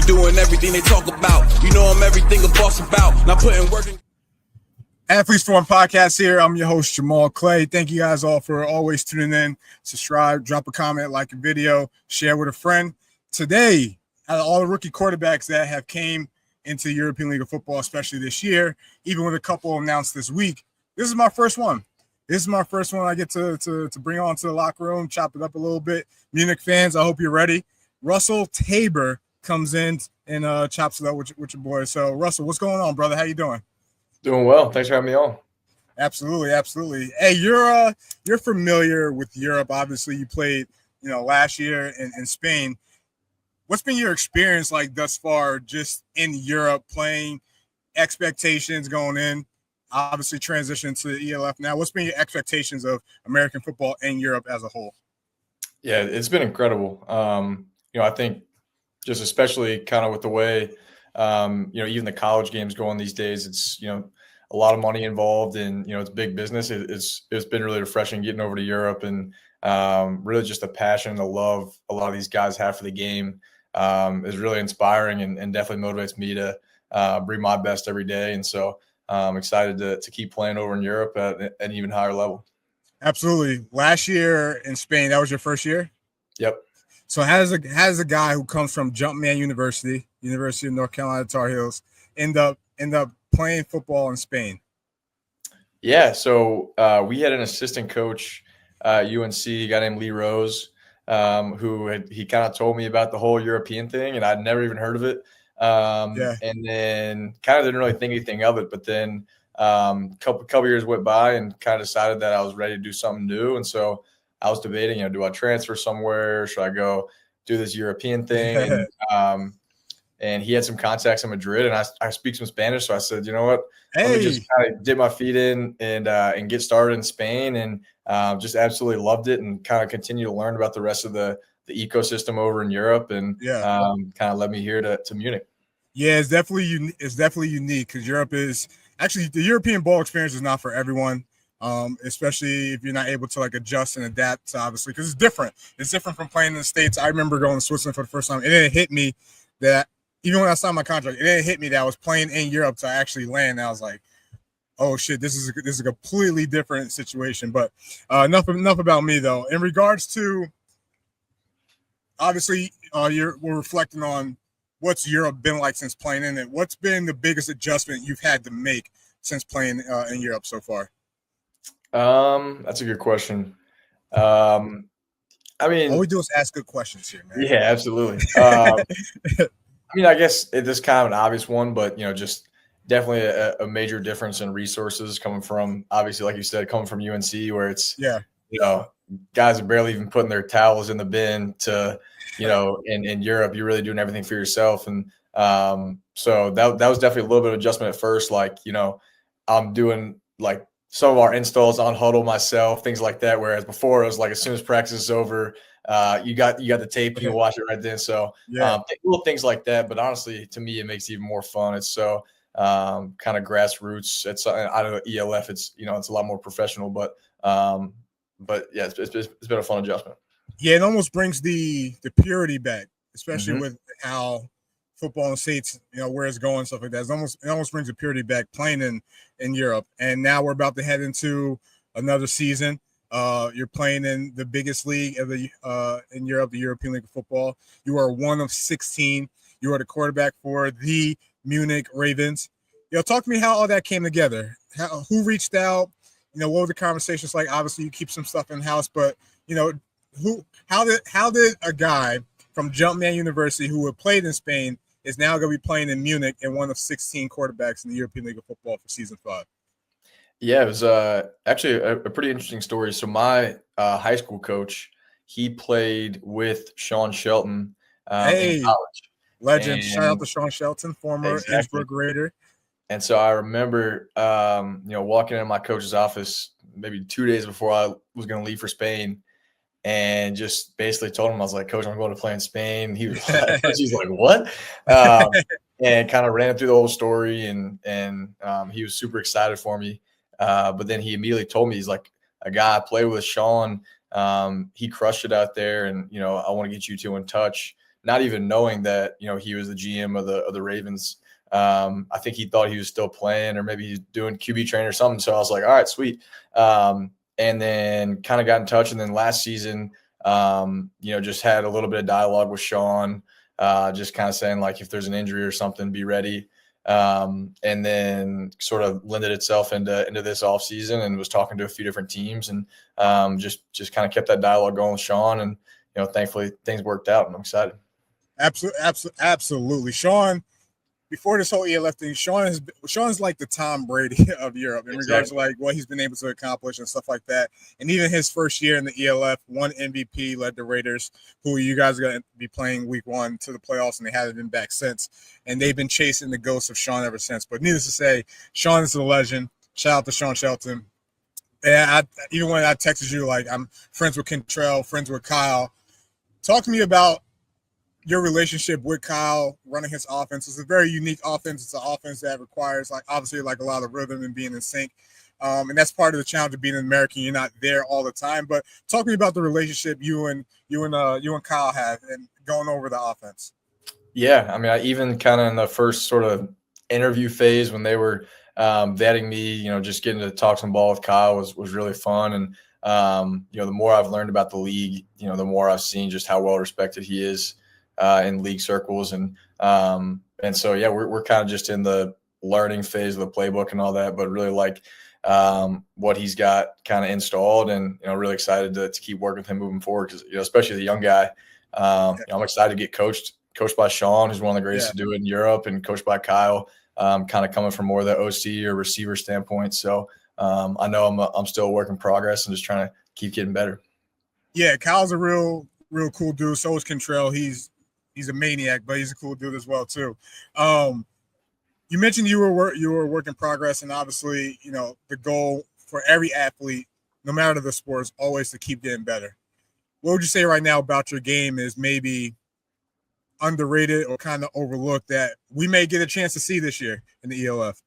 doing everything they talk about. You know I'm everything a boss about. Not putting work in. Athletes Forum Podcast here. I'm your host, Jamal Clay. Thank you guys all for always tuning in. Subscribe, drop a comment, like a video, share with a friend. Today, out of all the rookie quarterbacks that have came into the European League of Football, especially this year, even with a couple announced this week, this is my first one. This is my first one I get to bring on to the locker room, chop it up a little bit. Munich fans, I hope you're ready. Russell Tabor comes in and chops it up with your boys. So, Russell, what's going on, brother? How you doing? Doing well. Thanks for having me on. Absolutely. Hey, you're familiar with Europe. Obviously, you played, last year in Spain. What's been your experience like thus far just in Europe, playing, expectations going in, obviously transition to ELF now? What's been your expectations of American football and Europe as a whole? Yeah, it's been incredible. I think just especially kind of with the way even the college games going these days, it's, a lot of money involved and, it's big business. It's been really refreshing getting over to Europe and really just the passion and the love a lot of these guys have for the game is really inspiring and definitely motivates me to bring my best every day. And so I'm excited to keep playing over in Europe at an even higher level. Absolutely. Last year in Spain, that was your first year? Yep. So how does a guy who comes from Jumpman University of North Carolina Tar Heels, end up playing football in Spain? Yeah, so we had an assistant coach at UNC, a guy named Lee Rose, he kind of told me about the whole European thing, and I'd never even heard of it. And then kind of didn't really think anything of it. But then couple years went by and kind of decided that I was ready to do something new. And so I was debating, do I transfer somewhere? Should I go do this European thing? And he had some contacts in Madrid, and I speak some Spanish. So I said, you know what? Hey. Let me just kind of dip my feet in and get started in Spain, and just absolutely loved it, and kind of continue to learn about the rest of the ecosystem over in Europe, and kind of led me here to Munich. Yeah, it's definitely unique because Europe is actually, the European ball experience is not for everyone, especially if you're not able to adjust and adapt, obviously, because it's different. It's different from playing in the States. I remember going to Switzerland for the first time. It didn't hit me that even when I signed my contract, it didn't hit me that I was playing in Europe to actually land. And I was like, oh shit, this is a completely different situation. But enough about me though. In regards to, obviously, we're reflecting on what's Europe been like since playing in it. What's been the biggest adjustment you've had to make since playing in Europe so far? That's a good question. I mean, all we do is ask good questions here, man. Yeah, absolutely. I guess this is kind of an obvious one, but just definitely a major difference in resources coming from, obviously, like you said, coming from UNC, where it's guys are barely even putting their towels in the bin to, in Europe, you're really doing everything for yourself. And so that was definitely a little bit of adjustment at first. I'm doing some of our installs on Huddle myself, things like that. Whereas before it was as soon as practice is over, you got the tape and you watch it right then. So little things like that. But honestly, to me, it makes it even more fun. It's so kind of grassroots. It's out of ELF. It's it's a lot more professional. But yeah, it's been a fun adjustment. Yeah, it almost brings the purity back, especially with how football in the States, where it's going, stuff like that. It almost brings the purity back playing in Europe. And now we're about to head into another season. You're playing in the biggest league of in Europe, the European League of Football. You are one of 16. You are the quarterback for the Munich Ravens. Talk to me how all that came together. Who reached out? What were the conversations like? Obviously, you keep some stuff in house, but how did a guy from Jumpman University who had played in Spain is now going to be playing in Munich and one of 16 quarterbacks in the European League of Football for season 5? Yeah, it was actually a pretty interesting story. So my high school coach, he played with Sean Shelton in college. Legend. Shout out to Sean Shelton, former Innsbruck Raider. And so I remember, walking into my coach's office maybe 2 days before I was going to leave for Spain, and just basically told him, I was like, Coach, I'm going to play in Spain. He was like, he's like, what? And kind of ran through the whole story, and he was super excited for me. But then he immediately told me, he's like, a guy I played with, Sean, he crushed it out there, and I want to get you two in touch. not even knowing that, he was the GM of the Ravens. I think he thought he was still playing, or maybe he's doing QB train or something. So I was like, all right, sweet. And then kind of got in touch. And then last season, just had a little bit of dialogue with Sean, just kind of saying, like, if there's an injury or something, be ready. And then sort of lended itself into this off season, and was talking to a few different teams, and just kind of kept that dialogue going with Sean. And, thankfully things worked out, and I'm excited. Absolutely. Sean, before this whole ELF thing, Sean's like the Tom Brady of Europe in regards to like what he's been able to accomplish and stuff like that. And even his first year in the ELF, won MVP, led the Raiders, who you guys are going to be playing week 1 to the playoffs, and they haven't been back since. And they've been chasing the ghost of Sean ever since. But needless to say, Sean is a legend. Shout out to Sean Shelton. And even when I texted you, like, I'm friends with Kentrell, friends with Kyle. Talk to me about your relationship with Kyle running his offense. It's a very unique offense. It's an offense that requires, like, obviously, like, a lot of rhythm and being in sync. And that's part of the challenge of being an American. You're not there all the time. But talk to me about the relationship you and Kyle have and going over the offense. Yeah, I mean, I even kind of in the first sort of interview phase when they were vetting me, just getting to talk some ball with Kyle was really fun. And the more I've learned about the league, the more I've seen just how well respected he is in league circles. And so, yeah, we're kind of just in the learning phase of the playbook and all that, but really like what he's got kind of installed, and, really excited to keep working with him moving forward. Cause, especially the young guy, I'm excited to get coached by Sean, who's one of the greatest to do it in Europe, and coached by Kyle, kind of coming from more of the OC or receiver standpoint. So I know I'm still a work in progress and just trying to keep getting better. Yeah, Kyle's a real cool dude. So is Kentrell. He's a maniac, but he's a cool dude as well too. You mentioned you were a work in progress, and obviously, the goal for every athlete, no matter the sport, is always to keep getting better. What would you say right now about your game is maybe underrated or kind of overlooked that we may get a chance to see this year in the ELF?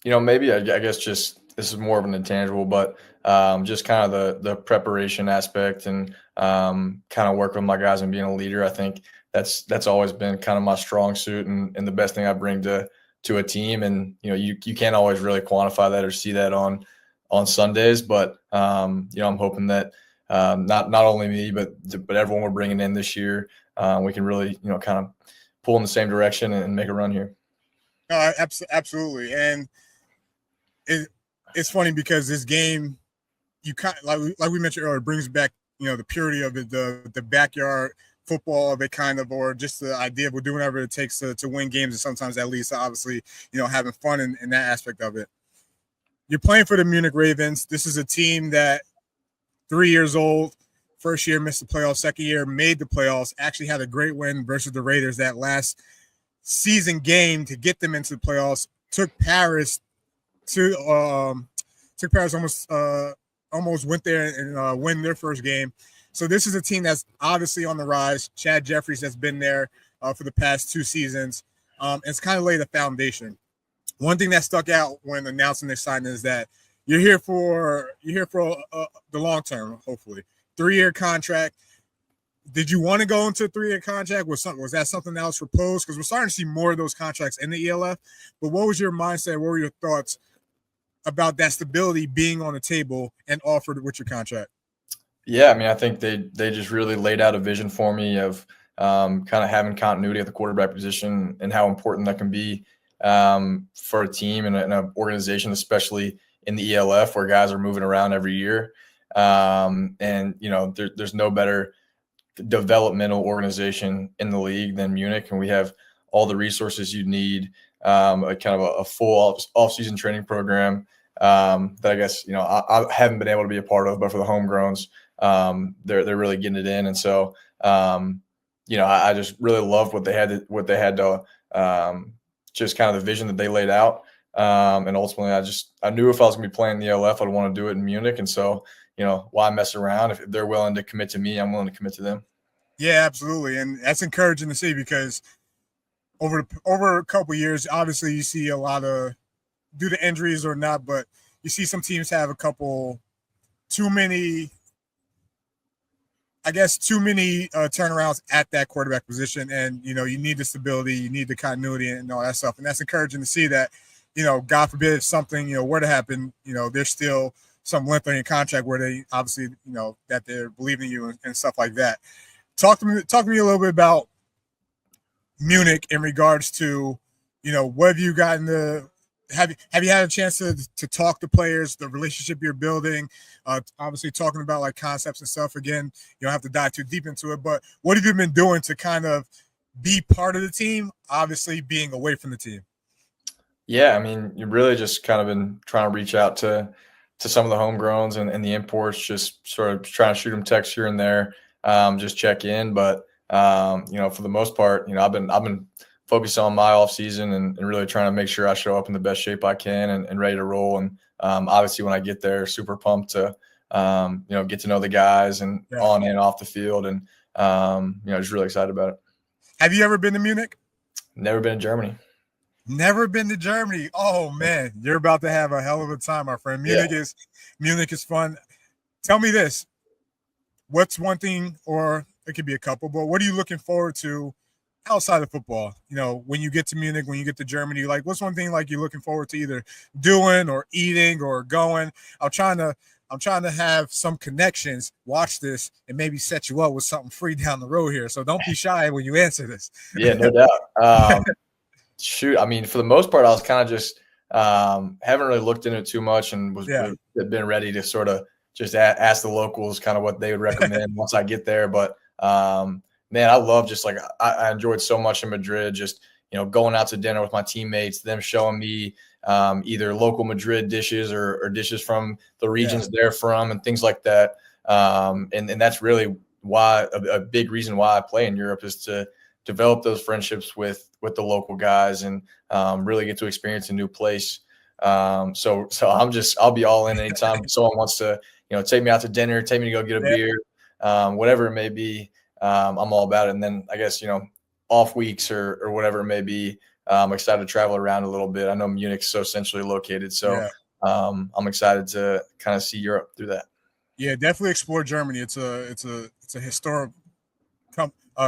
Maybe I guess just this is more of an intangible, but just kind of the preparation aspect, and kind of work with my guys and being a leader. I think that's always been kind of my strong suit, and the best thing I bring to a team. And you can't always really quantify that or see that on Sundays, but I'm hoping that not only me but everyone we're bringing in this year, we can really kind of pull in the same direction and make a run here. Absolutely. And it's funny because this game, you kind of, like we mentioned earlier, brings back the purity of it, the backyard football of it, kind of, or just the idea of we're doing whatever it takes to win games, and sometimes at least obviously having fun in that aspect of it. You're playing for the Munich Ravens. This is a team that 3 years old, first year missed the playoffs, second year made the playoffs, actually had a great win versus the Raiders that last season game to get them into the playoffs. Took Paris almost went there and win their first game. So this is a team that's obviously on the rise. Chad Jeffries has been there for the past 2 seasons. It's kind of laid a foundation. One thing that stuck out when announcing their signing is that you're here for the long term, hopefully. 3-year contract. Did you want to go into a 3-year contract? Was that something that was proposed? Because we're starting to see more of those contracts in the ELF. But what was your mindset? What were your thoughts about that stability being on the table and offered with your contract? Yeah, I mean, I think they just really laid out a vision for me of kind of having continuity at the quarterback position, and how important that can be for a team and an organization, especially in the ELF where guys are moving around every year. And there's no better developmental organization in the league than Munich, and we have all the resources you need, a kind of a full off-season training program that I guess I haven't been able to be a part of, but for the homegrowns, they're really getting it in. And so I just really loved what they had to just kind of the vision that they laid out, and ultimately I knew if I was gonna be playing the ELF, I'd want to do it in Munich. And so why mess around? If they're willing to commit to me, I'm willing to commit to them. Yeah, absolutely. And that's encouraging to see, because over a couple of years, obviously you see a lot of, due to injuries or not, but you see some teams have a couple too many I guess, too many turnarounds at that quarterback position. And, you need the stability, you need the continuity and all that stuff. And that's encouraging to see that, God forbid if something, were to happen, there's still some length on your contract where they obviously, that they're believing you and stuff like that. Talk to me a little bit about Munich in regards to, what have you gotten to have you had a chance to talk to players, the relationship you're building, obviously talking about like concepts and stuff. Again, you don't have to dive too deep into it, but what have you been doing to kind of be part of the team, obviously being away from the team? Yeah, I mean, you really just kind of been trying to reach out to some of the homegrowns and the imports, just sort of trying to shoot them texts here and there, just check in. But for the most part, I've been focused on my off season and really trying to make sure I show up in the best shape I can and ready to roll. And obviously when I get there, super pumped to get to know the guys and on and off the field, and just really excited about it. Have you ever been to Munich? Never been to Germany. Never been to Germany. Oh man, you're about to have a hell of a time, my friend. Munich is fun. Tell me this. What's one thing, or it could be a couple, but what are you looking forward to outside of football? When you get to Munich, when you get to Germany, like what's one thing like you're looking forward to either doing or eating or going? I'm trying to have some connections, watch this, and maybe set you up with something free down the road here. So don't be shy when you answer this. Yeah, no doubt. Shoot, I mean, for the most part, I was kind of just haven't really looked into it too much and been ready to sort of just ask the locals kind of what they would recommend once I get there. But man, I love just like I enjoyed so much in Madrid, just going out to dinner with my teammates, them showing me either local Madrid dishes or dishes from the regions they're from and things like that. And that's really why a big reason why I play in Europe is to develop those friendships with the local guys and really get to experience a new place. So I'll be all in anytime someone wants to, take me out to dinner, take me to go get a beer, whatever it may be. I'm all about it. And then I guess, off weeks or whatever it may be, I'm excited to travel around a little bit. I know Munich's so centrally located, so I'm excited to kind of see Europe through that. Yeah, definitely explore Germany. It's a historic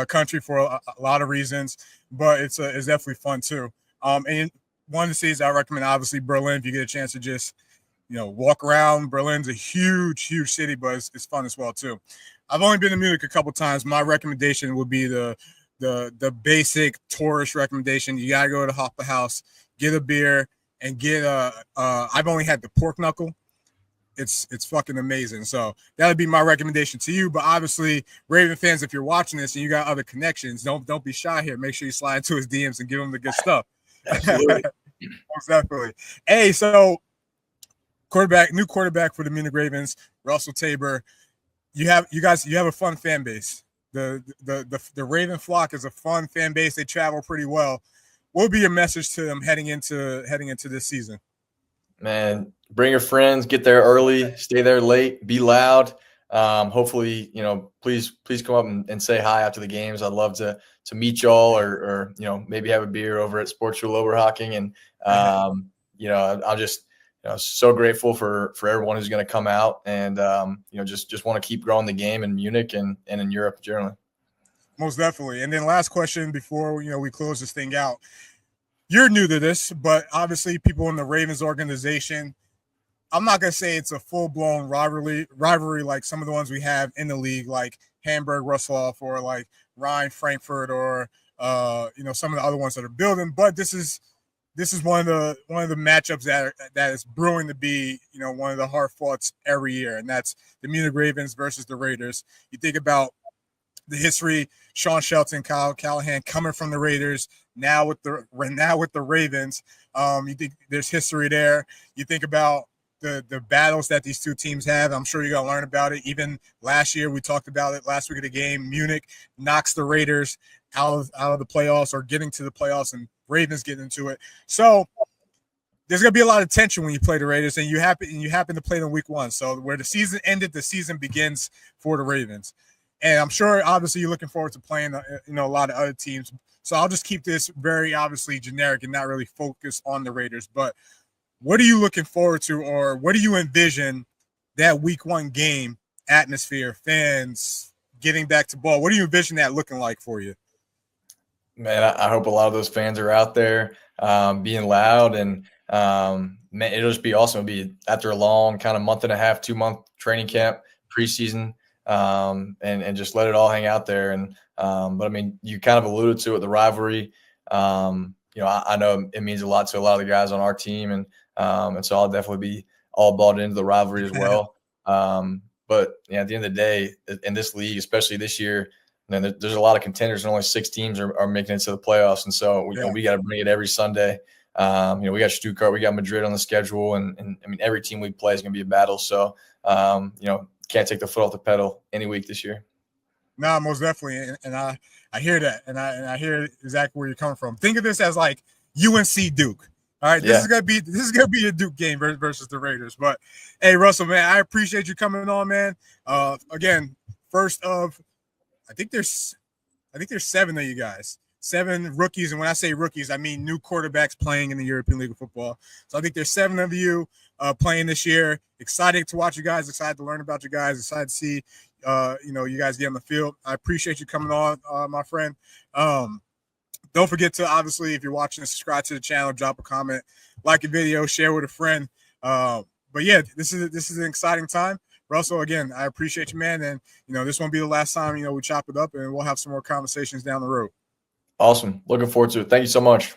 country for a lot of reasons, but it's definitely fun too. And one of the cities I recommend, obviously Berlin. If you get a chance to just walk around, Berlin's a huge city, but it's fun as well too. I've only been to Munich a couple times. My recommendation would be the basic tourist recommendation. You gotta go to Hoffa House, get a beer, and get I've only had the pork knuckle. It's fucking amazing. So that would be my recommendation to you. But obviously, Raven fans, if you're watching this and you got other connections, don't be shy here. Make sure you slide into his DMs and give him the good stuff. Absolutely. Most definitely. Hey, so new quarterback for the Munich Ravens, Russell Tabor. You have a fun fan base. The Raven flock is a fun fan base. They travel pretty well. What would be your message to them heading into this season? Man, bring your friends, get there early, stay there late, be loud. Hopefully, please come up and say hi after the games. I'd love to meet y'all or maybe have a beer over at Sportschule Oberhaching. And, I'm just, so grateful for everyone who's going to come out and, just want to keep growing the game in Munich and in Europe generally. Most definitely. And then last question before, we close this thing out. You're new to this, but obviously people in the Ravens organization, I'm not going to say it's a full-blown rivalry like some of the ones we have in the league, like Hamburg, Russelhoff, or like Rhein, Frankfurt, or some of the other ones that are building. But this is one of the matchups that is brewing to be, one of the hard foughts every year, and that's the Munich Ravens versus the Raiders. You think about the history, Sean Shelton, Kyle Callahan coming from the Raiders, now with the Ravens. You think there's history there. You think about the battles that these two teams have. I'm sure you're going to learn about it. Even last year, we talked about it last week of the game. Munich knocks the Raiders out of the playoffs or getting to the playoffs, and Ravens get into it. So there's going to be a lot of tension when you play the Raiders, and you happen to play them week one. So where the season ended, the season begins for the Ravens. And I'm sure, obviously, you're looking forward to playing, a lot of other teams. So I'll just keep this very obviously generic and not really focus on the Raiders. But what are you looking forward to, or what do you envision that week one game atmosphere, fans, getting back to ball? What do you envision that looking like for you? Man, I hope a lot of those fans are out there being loud, and man, it'll just be awesome. It'll be after a long kind of month and a half, 2-month training camp, preseason, and just let it all hang out there. And but I mean, you kind of alluded to it, the rivalry. I know it means a lot to a lot of the guys on our team, and so I'll definitely be all bought into the rivalry as well. But yeah, at the end of the day, in this league, especially this year, there's a lot of contenders, and only 6 teams are making it to the playoffs, and so we got to bring it every Sunday. We got Stuttgart, we got Madrid on the schedule, and I mean every team we play is going to be a battle. So can't take the foot off the pedal any week this year. No, most definitely, and I hear that, and I hear exactly where you're coming from. Think of this as like UNC Duke. All right, this is gonna be a Duke game versus the Raiders. But hey, Russell, man, I appreciate you coming on, man. Again, first of, I think there's 7 of you guys, 7 rookies, and when I say rookies, I mean new quarterbacks playing in the European League of Football. So I think there's 7 of you playing this year. Excited to watch you guys. Excited to learn about you guys. Excited to see you guys get on the field. I appreciate you coming on, my friend. Don't forget to, obviously, if you're watching, subscribe to the channel, drop a comment, like a video, share with a friend. But yeah, this is an exciting time. Russell, again, I appreciate you, man. And, this won't be the last time, we chop it up, and we'll have some more conversations down the road. Awesome. Looking forward to it. Thank you so much.